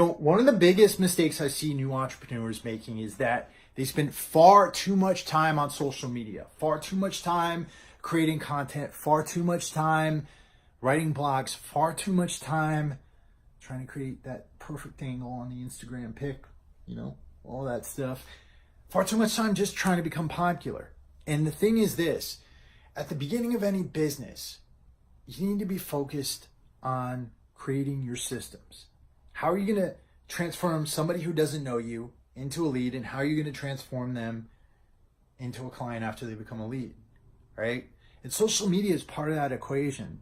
One of the biggest mistakes I see new entrepreneurs making is that they spend far too much time on social media, far too much time creating content, far too much time writing blogs, far too much time trying to create that perfect angle on the Instagram pic, all that stuff. Far too much time just trying to become popular. And the thing is this, at the beginning of any business, you need to be focused on creating your systems. How are you going to transform somebody who doesn't know you into a lead, and how are you going to transform them into a client after they become a lead, right? And social media is part of that equation,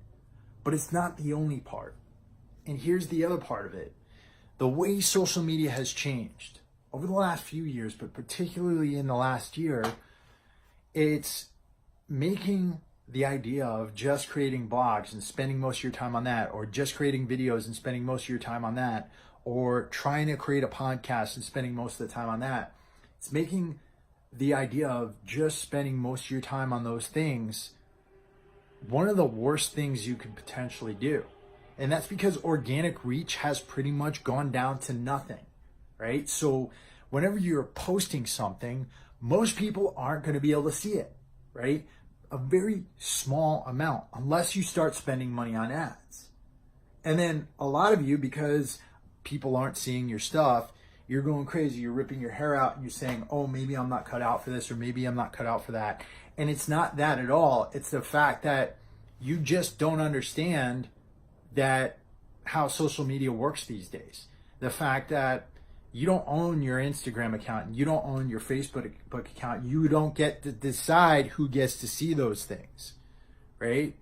but it's not the only part. And here's the other part of it. The way social media has changed over the last few years, but particularly in the last year, it's making the idea of just creating blogs and spending most of your time on that, or just creating videos and spending most of your time on that, or trying to create a podcast and spending most of the time on that. It's making the idea of just spending most of your time on those things one of the worst things you could potentially do. And that's because organic reach has pretty much gone down to nothing, right? So whenever you're posting something, most people aren't going to be able to see it, right? A very small amount, unless you start spending money on ads. And then a lot of you, because people aren't seeing your stuff, you're going crazy. You're ripping your hair out and you're saying, oh, maybe I'm not cut out for this, or maybe I'm not cut out for that. And it's not that at all. It's the fact that you just don't understand that how social media works these days. The fact that you don't own your Instagram account, you don't own your Facebook account, you don't get to decide who gets to see those things, right?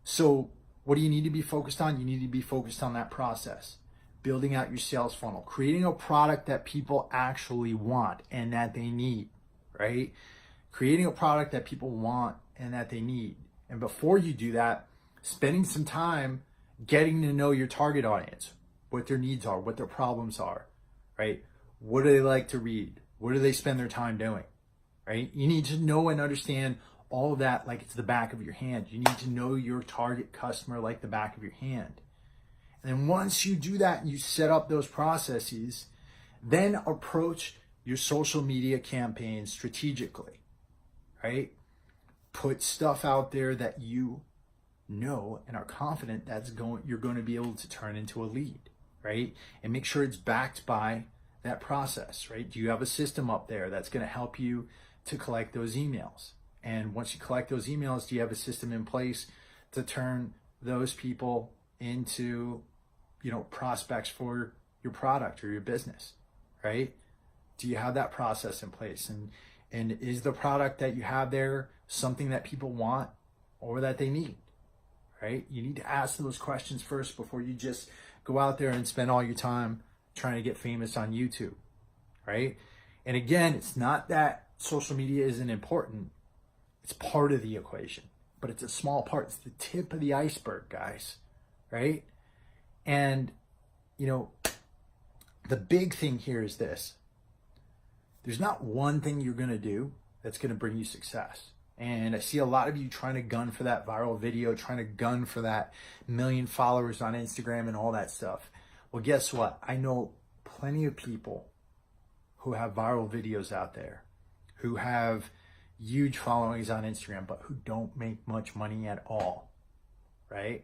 So what do you need to be focused on? You need to be focused on that process, building out your sales funnel, creating a product that people actually want and that they need, right? Creating a product that people want and that they need. And before you do that, spending some time getting to know your target audience, what their needs are, what their problems are, right? What do they like to read? What do they spend their time doing, right? You need to know and understand all of that like it's the back of your hand. You need to know your target customer like the back of your hand. And then once you do that and you set up those processes, then approach your social media campaigns strategically, right? Put stuff out there that you know and are confident you're going to be able to turn into a lead, right? And make sure it's backed by that process, right? Do you have a system up there that's going to help you to collect those emails? And once you collect those emails, do you have a system in place to turn those people into, prospects for your product or your business, right? Do you have that process in place? And is the product that you have there something that people want or that they need, right? You need to ask those questions first before you just go out there and spend all your time trying to get famous on YouTube, right? And again, it's not that social media isn't important. It's part of the equation, but it's a small part. It's the tip of the iceberg, guys, right? And, the big thing here is this. There's not one thing you're going to do that's going to bring you success. And I see a lot of you trying to gun for that viral video, trying to gun for that 1 million followers on Instagram and all that stuff. Well, guess what? I know plenty of people who have viral videos out there, who have huge followings on Instagram, but who don't make much money at all, right?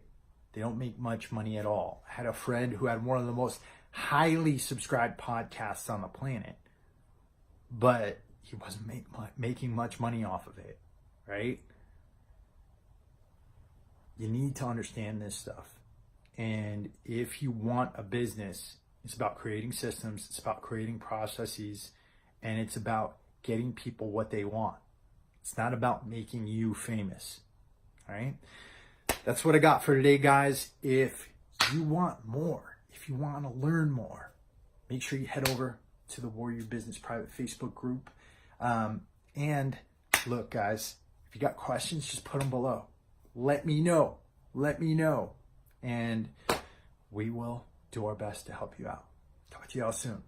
They don't make much money at all. I had a friend who had one of the most highly subscribed podcasts on the planet, but he wasn't making much money off of it, right? You need to understand this stuff. And if you want a business, it's about creating systems, it's about creating processes, and it's about getting people what they want. It's not about making you famous, all right? That's what I got for today, guys. If you want more, if you want to learn more, make sure you head over to the Warrior Business Private Facebook group. And look, guys, if you got questions, just put them below. Let me know. And we will do our best to help you out. Talk to y'all soon.